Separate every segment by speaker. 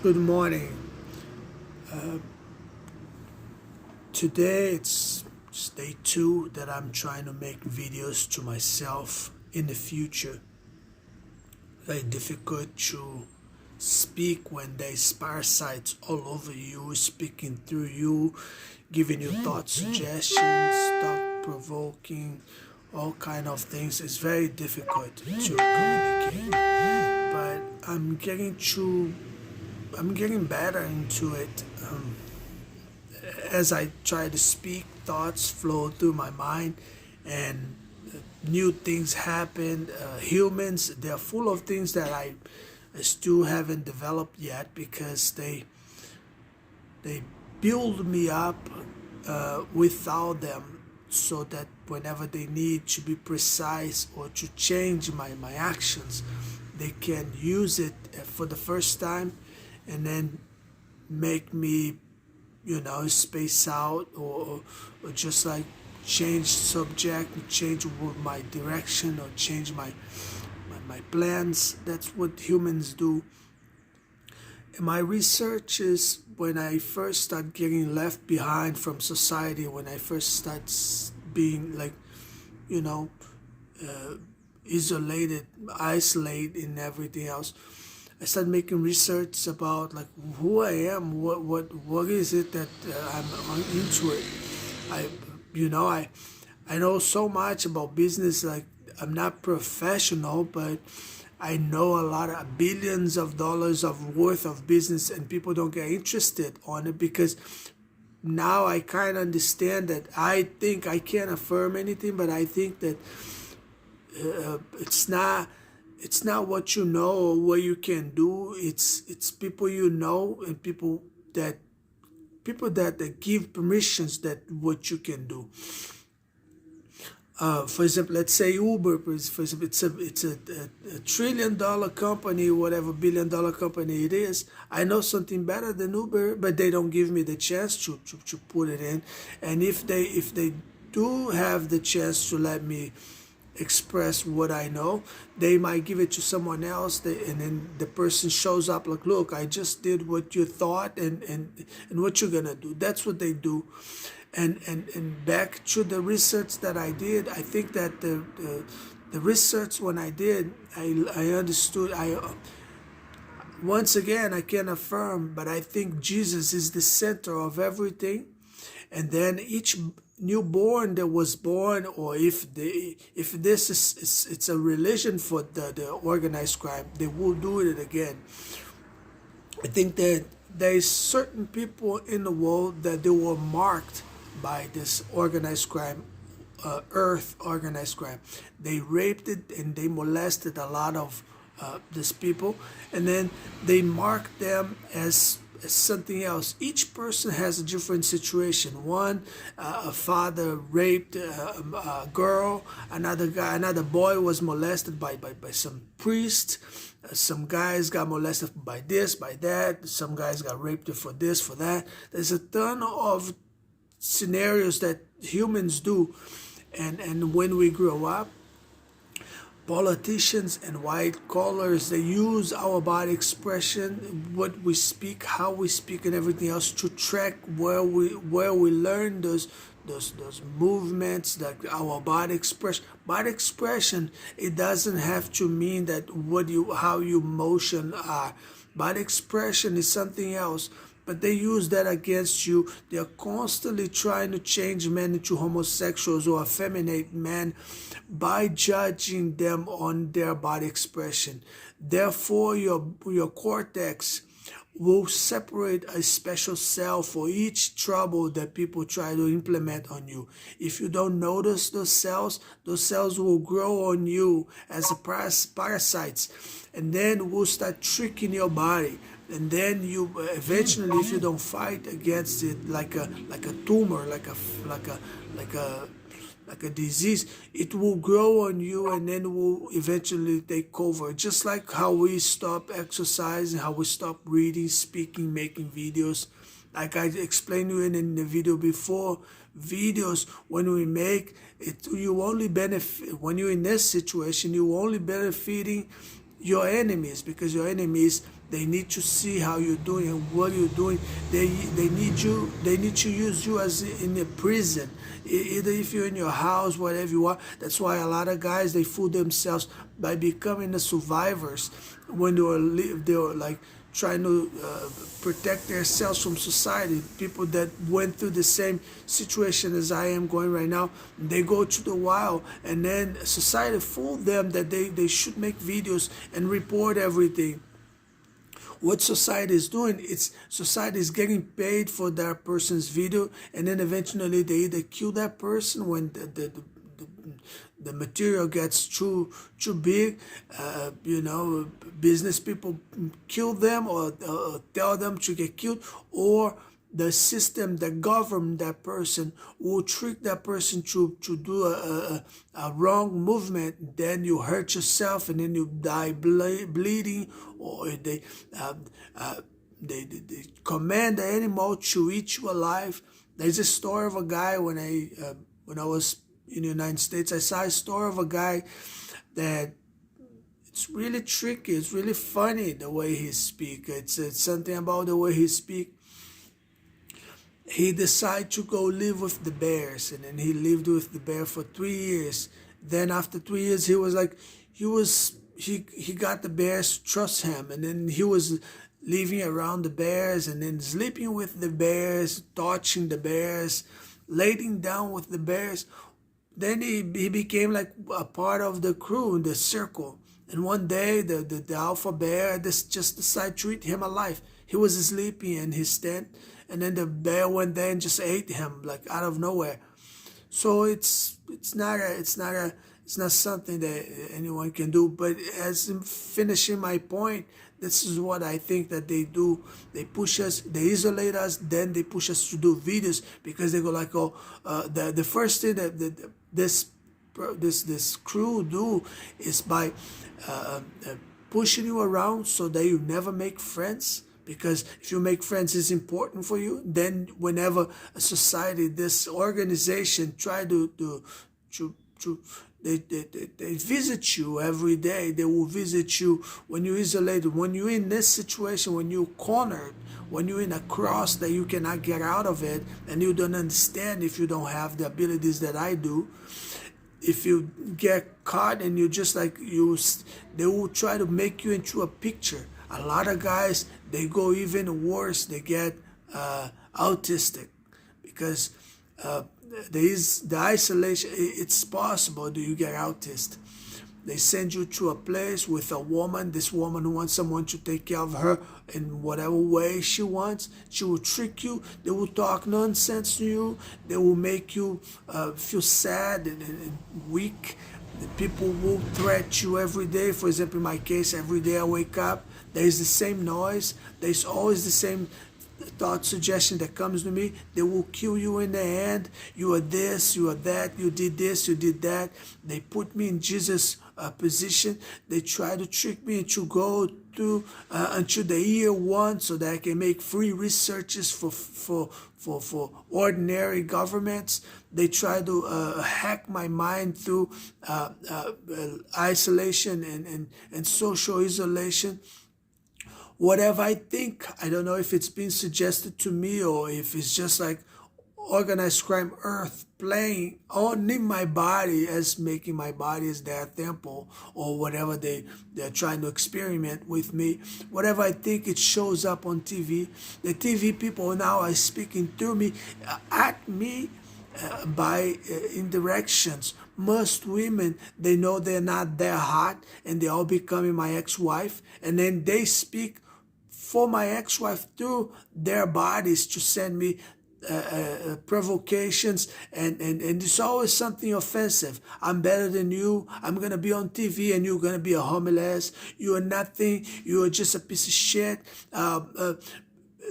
Speaker 1: Good morning. Today it's day two that I'm trying to make videos to myself in the future. Very difficult to speak when there's parasites all over you, speaking through you, giving you thought suggestions, thought provoking, all kind of things. It's very difficult to communicate. But I'm getting better into it. As I try to speak, thoughts flow through my mind, and new things happen. Humans, they're full of things that I still haven't developed yet because they build me up without them, so that whenever they need to be precise or to change my actions, they can use it for the first time and then make me space out, or just like change subject, change my direction, or change my plans. That's what humans do. And my research is when I first start getting left behind from society, when I first start being like, you know, isolated and everything else. I started making research about like who I am, what is it that I'm into it. I, I know so much about business. Like I'm not professional, but I know a lot of billions of dollars of worth of business, and people don't get interested on it because now I kind of understand that. I think I can't affirm anything, but I think that it's not what you know or what you can do. It's people you know, and that give permissions that what you can do. For example, let's say Uber. For example, it's a $1 trillion company, whatever $1 billion company it is. I know something better than Uber, but they don't give me the chance to put it in. And if they do have the chance to let me express what I know, they might give it to someone else, and then the person shows up like, look, I just did what you thought, and what you're gonna do. That's what they do. And back to the research that I did, I think that the research when I did, I understood. Once again, I can affirm, but I think Jesus is the center of everything. And then each newborn that was born, or if this is it's a religion for the organized crime, they will do it again. I think that there is certain people in the world that they were marked by this organized crime, earth organized crime. They raped it and they molested a lot of these people, and then they marked them as something else. Each person has a different situation. One, a father raped a girl. Another boy was molested by some priest. Some guys got molested by this, by that. Some guys got raped for this, for that. There's a ton of scenarios that humans do, and when we grow up, politicians and white collars, they use our body expression, what we speak, how we speak, and everything else to track where we learn those movements, that our body expression. Body expression, it doesn't have to mean that how you motion are. Body expression is something else. But they use that against you. They're constantly trying to change men into homosexuals or effeminate men by judging them on their body expression. Therefore, your cortex will separate a special cell for each trouble that people try to implement on you. If you don't notice those cells will grow on you as parasites, and then will start tricking your body. And then you eventually, if you don't fight against it like a tumor, like a disease, it will grow on you, and then will eventually take over. Just like how we stop exercising, how we stop reading, speaking, making videos. Like I explained to you in the video before, videos, when we make it, you only benefit, when you're in this situation, you only benefiting your enemies, because your enemies, They need to see how you're doing and what you're doing. They need you. They need to use you as in a prison. Either if you're in your house, whatever you are. That's why a lot of guys, they fool themselves by becoming the survivors when they were like trying to protect themselves from society. People that went through the same situation as I am going right now, they go to the wild, and then society fooled them that they should make videos and report everything. What society is doing, it's society is getting paid for that person's video, and then eventually they either kill that person when the material gets too big. Business people kill them, or tell them to get killed, or the system that govern that person will trick that person to do a wrong movement. Then you hurt yourself, and then you die bleeding, or they command the animal to eat you alive. There's a story of a guy when I was in the United States. I saw a story of a guy that it's really tricky. It's really funny the way he speak. It's something about the way he speak. He decided to go live with the bears, and then he lived with the bear for 3 years. Then after 3 years, he got the bears to trust him, and then he was living around the bears, and then sleeping with the bears, touching the bears, laying down with the bears. Then he became like a part of the crew, the circle. And one day, the alpha bear just decided to eat him alive. He was sleeping in his tent, and then the bear went there and just ate him like out of nowhere. So it's not something that anyone can do. But as I'm finishing my point, this is what I think that they do. They push us, they isolate us, then they push us to do videos, because they go like, oh, the first thing that this crew do is by pushing you around so that you never make friends. Because if you make friends, it's important for you. Then whenever a society, this organization try they visit you every day. They will visit you when you're isolated, when you're in this situation, when you're cornered, when you're in a cross that you cannot get out of it, and you don't understand if you don't have the abilities that I do. If you get caught and you just like they will try to make you into a picture. A lot of guys, they go even worse. They get autistic, because there is the isolation. It's possible that you get autistic. They send you to a place with a woman. This woman wants someone to take care of her in whatever way she wants. She will trick you. They will talk nonsense to you. They will make you feel sad and weak. The people will threat you every day. For example, in my case, every day I wake up, there's the same noise. There's always the same thought suggestion that comes to me. They will kill you in the end. You are this, you are that, you did this, you did that. They put me in Jesus' position. They try to trick me to go to until the year one so that I can make free researches for ordinary governments. They try to hack my mind through isolation and social isolation. Whatever I think, I don't know if it's been suggested to me or if it's just like organized crime earth playing on in my body, as making my body as their temple, or whatever they're trying to experiment with me. Whatever I think, it shows up on TV. The TV people now are speaking through me, at me, by indirections. Most women, they know they're not that hot, and they're all becoming my ex-wife, and then they speak for my ex-wife through their bodies to send me provocations, and it's always something offensive. I'm better than you. I'm gonna be on TV and you're gonna be a homeless. You are nothing. You are just a piece of shit.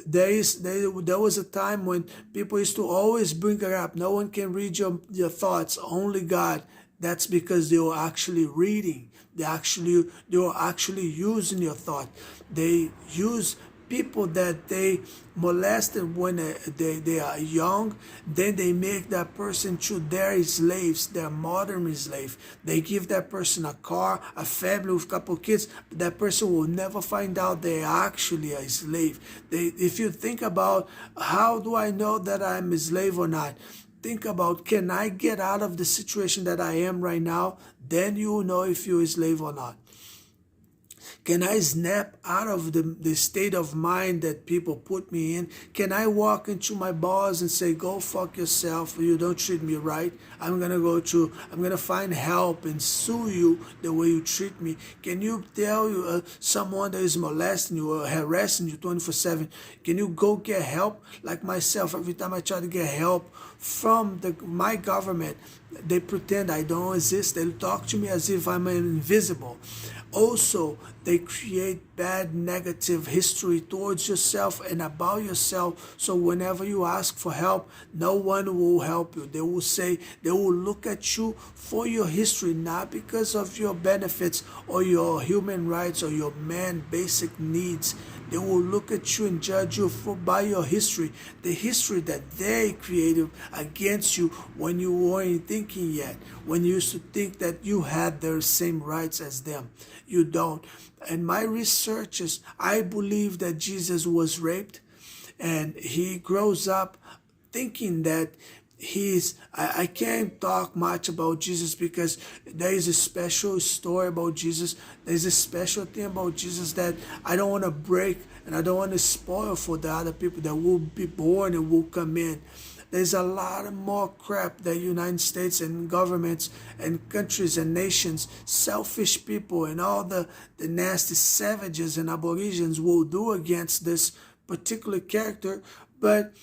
Speaker 1: There was a time when people used to always bring her up. No one can read your thoughts, only God. That's because they were actually reading. They were actually using your thought. They use people that they molested when they are young, then they make that person to their slaves, their modern slave. They give that person a car, a family with a couple kids. That person will never find out they are actually a slave. If you think about, how do I know that I'm a slave or not? Think about, can I get out of the situation that I am right now? Then you will know if you're a slave or not. Can I snap out of the state of mind that people put me in? Can I walk into my boss and say, go fuck yourself, you don't treat me right? I'm gonna find help and sue you the way you treat me. Can you tell someone that is molesting you or harassing you 24/7, can you go get help? Like myself, every time I try to get help from my government, they pretend I don't exist. They talk to me as if I'm invisible. Also, they create bad negative history towards yourself and about yourself. So whenever you ask for help, no one will help you. They will look at you for your history, not because of your benefits or your human rights or your man basic needs. They will look at you and judge you by your history, the history that they created against you when you weren't thinking yet, when you used to think that you had the same rights as them. You don't. And my research is, I believe that Jesus was raped, and he grows up thinking that I can't talk much about Jesus because there is a special story about Jesus. There's a special thing about Jesus that I don't want to break, and I don't want to spoil for the other people that will be born and will come in. There's a lot of more crap that United States and governments and countries and nations, selfish people and all the nasty savages and aborigines will do against this particular character. But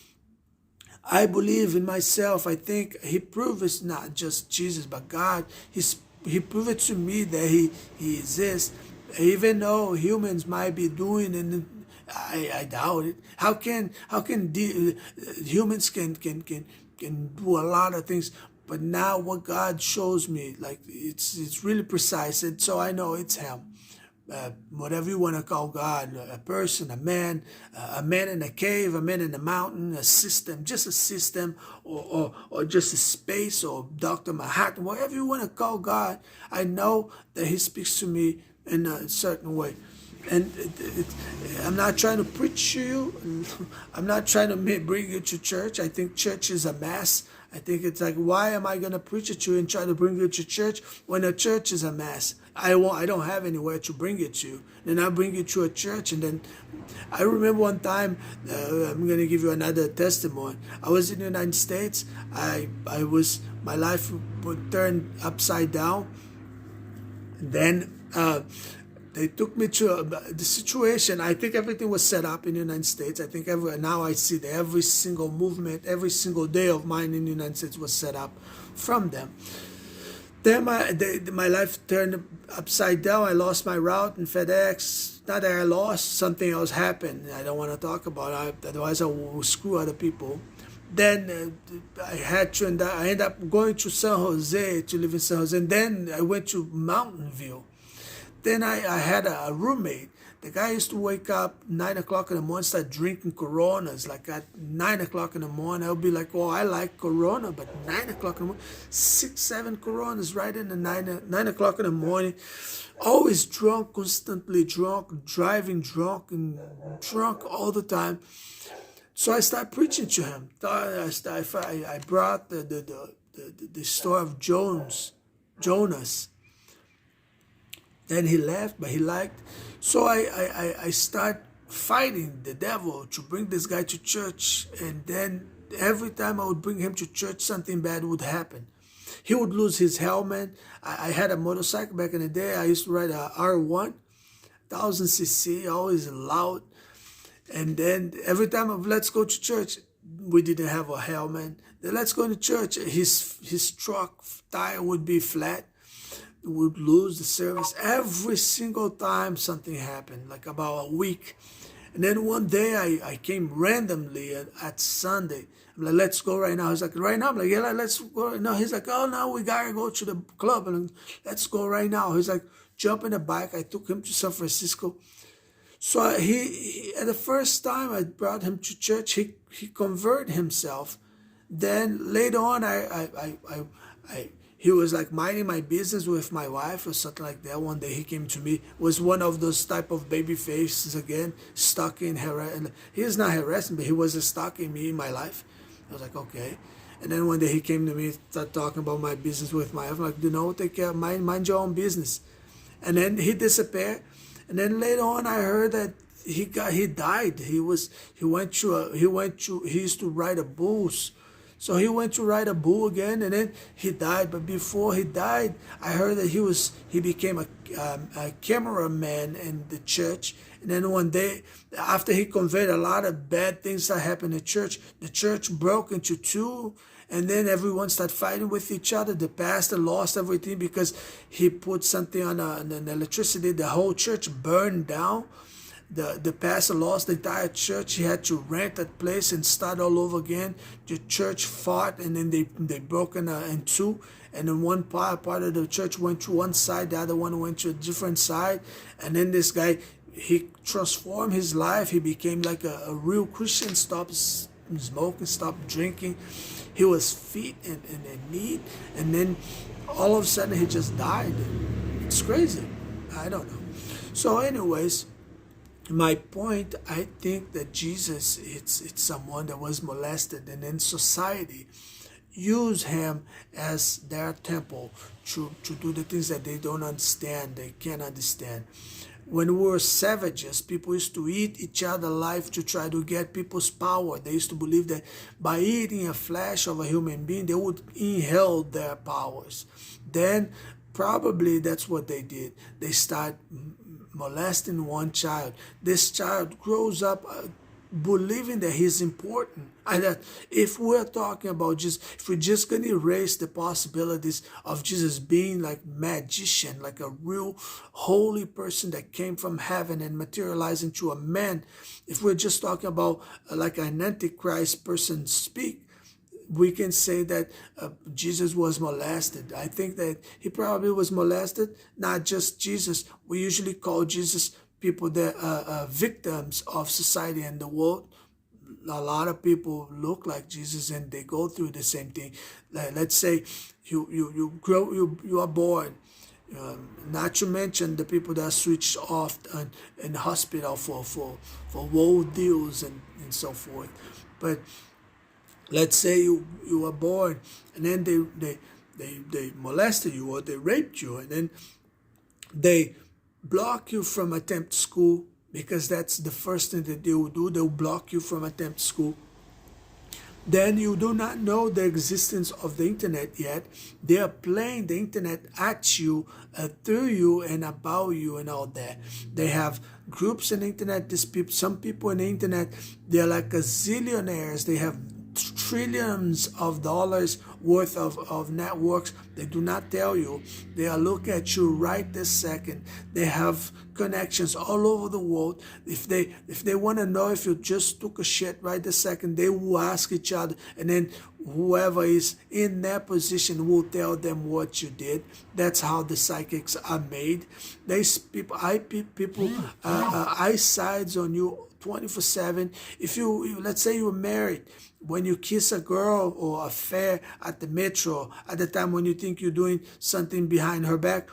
Speaker 1: I believe in myself. I think he proves not just Jesus, but God. He proved it to me that he exists. Even though humans might be doing, and I doubt it. How can humans can do a lot of things, but now what God shows me, like it's really precise, and so I know it's Him. Whatever you want to call God, a person, a man in a cave, a man in a mountain, a system, just a system, or just a space, or Dr. Manhattan, whatever you want to call God, I know that He speaks to me in a certain way. And I'm not trying to preach to you. I'm not trying to bring you to church. I think church is a mess. I think it's like, why am I going to preach it to you and try to bring you to church when a church is a mess? I don't have anywhere to bring it to. Then I bring you to a church, and then I remember one time, I'm going to give you another testimony. I was in the United States. My life would turn upside down. Then they took me to the situation. I think everything was set up in the United States. I think now I see that every single movement, every single day of mine in the United States was set up from them. Then my life turned upside down. I lost my route in FedEx. Not that I lost, something else happened. I don't want to talk about it, otherwise I will screw other people. Then I ended up going to San Jose, to live in San Jose. And then I went to Mountain View. Then I had a roommate. The guy used to wake up 9 o'clock in the morning, start drinking Coronas. Like at 9 o'clock in the morning, I'll be like, oh, I like Corona, but 9 o'clock in the morning, 6, 7 Coronas right in the 9 o'clock in the morning. Always drunk, constantly drunk, driving drunk, and drunk all the time. So I started preaching to him. I brought the story of Jonas. Then he left, but he liked. So I start fighting the devil to bring this guy to church. And then every time I would bring him to church, something bad would happen. He would lose his helmet. I had a motorcycle back in the day. I used to ride a R1, 1000cc, always loud. And then every time of let's go to church, we didn't have a helmet. Then let's go to church. His truck tire would be flat. Would lose the service. Every single time something happened, like about a week. And then one day I came randomly at Sunday. I'm like, let's go right now. He's like, right now? I'm like, yeah, let's go right now. He's like, oh, no, we got to go to the club. And let's go right now. He's like, jump in the bike. I took him to San Francisco. So at the first time I brought him to church, he converted himself. Then later on, he was like minding my business with my wife or something like that. One day he came to me, was one of those type of baby faces again, stalking, harassing. He is not harassing, but he was stalking me in my life. I was like, okay. And then one day he came to me, started talking about my business with my wife. I'm like, take care, mind your own business. And then he disappeared. And then later on, I heard that he died. He used to ride a bull. So he went to ride a bull again, and then he died. But before he died, I heard that he became a cameraman in the church. And then one day, after he conveyed a lot of bad things that happened in the church broke into two. And then everyone started fighting with each other. The pastor lost everything because he put something on an electricity. The whole church burned down. The pastor lost the entire church. He had to rent that place and start all over again. The church fought, and then they broke in two. And then one part of the church went to one side, the other one went to a different side. And then this guy, he transformed his life. He became like a real Christian, stopped smoking, stopped drinking. He was fit and neat. And then all of a sudden he just died. It's crazy. I don't know. So anyways, my point, I think that Jesus, it's someone that was molested, and in society use him as their temple to do the things that they don't understand, they can't understand. When we were savages, people used to eat each other alive to try to get people's power. They used to believe that by eating a flesh of a human being, they would inhale their powers. Then probably that's what they did. They start molesting one child. This child grows up believing that he's important, and that if we're talking about just, if we're just going to erase the possibilities of Jesus being like magician, like a real holy person that came from heaven and materialized into a man, if we're just talking about like an antichrist person speak, we can say that Jesus was molested. I think that he probably was molested, not just Jesus. We usually call Jesus people that are victims of society and the world. A lot of people look like Jesus and they go through the same thing. Like, let's say you are born. Not to mention the people that switched off in the hospital for world deals and so forth. But let's say you were born and then they molested you or they raped you, and then they block you from attempt school, because that's the first thing that they will do. They'll block you from attempt school. Then you do not know the existence of the internet yet. They are playing the internet at you, through you, and about you, and all that. They have groups on the internet. Some people on the internet, they're like zillionaires. They have trillions of dollars worth of networks. They do not tell you. They are looking at you right this second. They have connections all over the world. If they want to know if you just took a shit right this second, they will ask each other, and then whoever is in that position will tell them what you did. That's how the psychics are made. People eyesides on you 24/7. If let's say you were married, when you kiss a girl or affair at the metro, at the time when you think you're doing something behind her back,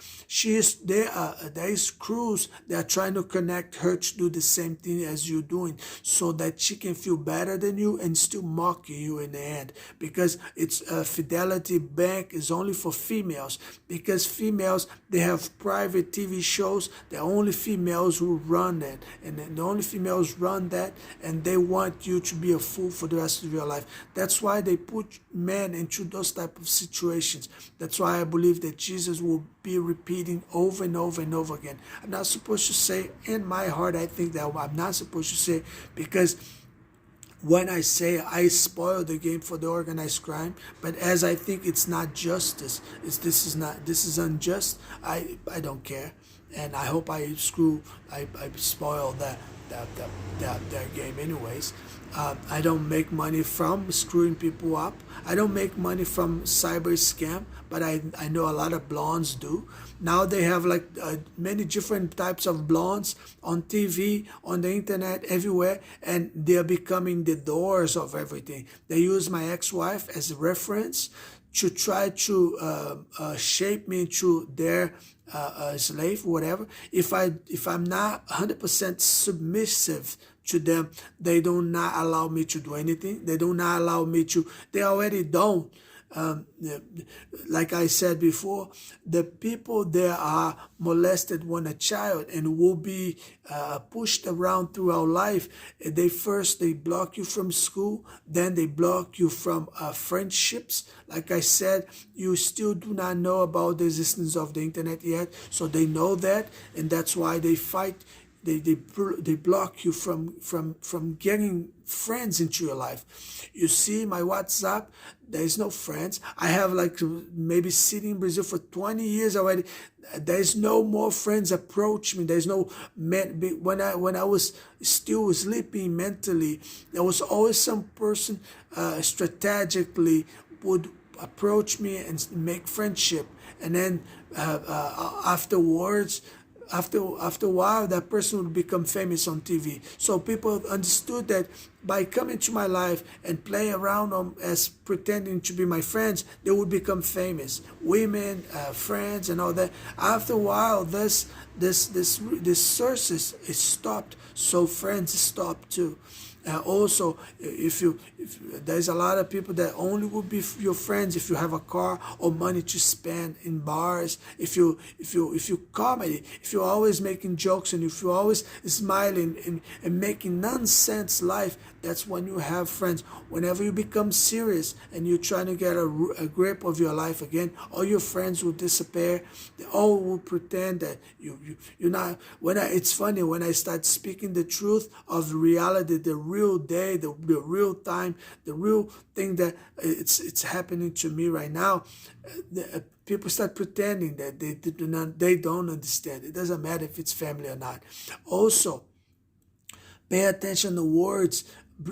Speaker 1: there is crews that are trying to connect her to do the same thing as you're doing, so that she can feel better than you and still mocking you in the end. Because it's Fidelity Bank is only for females, because females, they have private TV shows that only females who run that, and the only females run that, and they want you to be a fool for the rest of your life. That's why they put men into those type of situations. That's why I believe that Jesus will be repeating over and over and over again. I'm not supposed to say, in my heart, I think that I'm not supposed to say, because when I say I spoil the game for the organized crime, but as I think it's not justice, this is unjust, I don't care. and I hope I spoil that game anyways. I don't make money from screwing people up. I don't make money from cyber scam, but I know a lot of blondes do. Now they have like many different types of blondes on TV, on the internet, everywhere, and they're becoming the doors of everything. They use my ex-wife as a reference to try to shape me into their slave, whatever. If I'm not 100% submissive to them, they do not allow me to do anything. They do not allow me to. They already don't. Like I said before, the people that are molested when a child and will be pushed around throughout life, they block you from school, then they block you from friendships. Like I said, you still do not know about the existence of the internet yet, so they know that, and that's why they fight. They block you from getting friends into your life. You see my WhatsApp, there is no friends. I have like maybe sitting in Brazil for 20 years already. There's no more friends approach me. There's no when I was still sleeping mentally, there was always some person strategically would approach me and make friendship, and then afterwards, after a while, that person would become famous on TV. So people understood that by coming to my life and playing around as pretending to be my friends, they would become famous. Women, friends, and all that. After a while, this sources is stopped, so friends stopped too. Also, if there's a lot of people that only will be your friends if you have a car or money to spend in bars. If you comedy, if you're always making jokes and if you're always smiling and making nonsense life, that's when you have friends. Whenever you become serious and you're trying to get a grip of your life again, all your friends will disappear. They all will pretend that you're not. It's funny when I start speaking the truth of reality, the real day, the real time, the real thing that it's happening to me right now. People start pretending that they don't understand. It doesn't matter if it's family or not. Also, pay attention to words,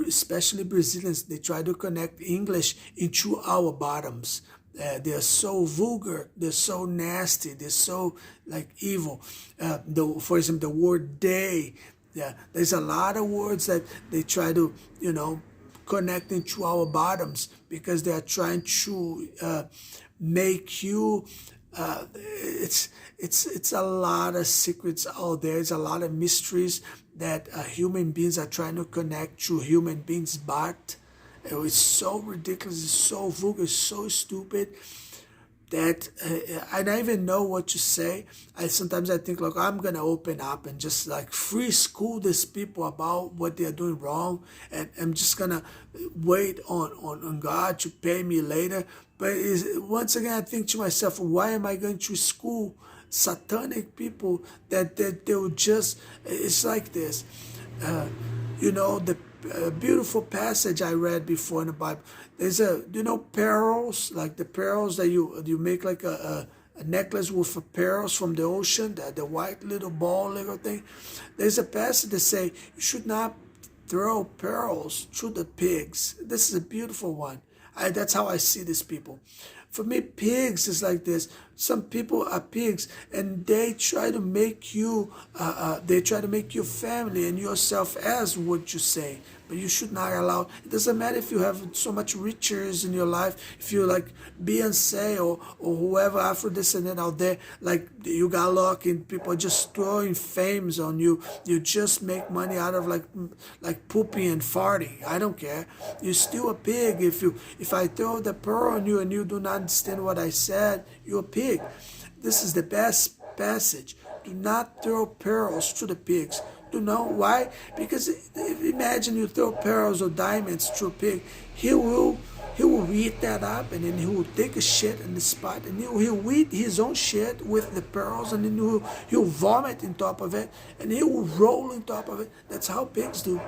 Speaker 1: especially Brazilians. They try to connect English into our bottoms. They're so vulgar, they're so nasty, they're so like evil. For example, the word day. Yeah, there's a lot of words that they try to, connect into our bottoms because they are trying to make you. It's a lot of secrets out there. It's a lot of mysteries that human beings are trying to connect to human beings, but it's so ridiculous, it's so vulgar, it's so stupid that I don't even know what to say. Sometimes I think like I'm gonna open up and just like free school these people about what they're doing wrong, and I'm just gonna wait on God to pay me later. But once again, I think to myself, why am I going to school satanic people that they'll just? It's like this, the beautiful passage I read before in the Bible. There's pearls, like the pearls that you make like a necklace with pearls from the ocean, the white little ball little thing. There's a passage that say you should not throw pearls to the pigs. This is a beautiful one. That's how I see these people. For me, pigs is like this. Some people are pigs, and they try to make you, your family and yourself as what you say. But you should not allow. It doesn't matter if you have so much riches in your life. If you're like Beyonce or whoever Afro-descendant out there, like you got lucky and people are just throwing fames on you. You just make money out of like pooping and farting. I don't care. You're still a pig. If I throw the pearl on you and you do not understand what I said, you're a pig. This is the best passage. Do not throw pearls to the pigs. Do you know why? Because imagine you throw pearls or diamonds to a pig. He will eat that up, and then he will take a shit in the spot, and he'll eat his own shit with the pearls, and then he'll vomit on top of it, and he will roll on top of it. That's how pigs do.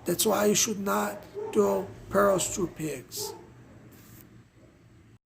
Speaker 1: That's why you should not throw pearls to pigs.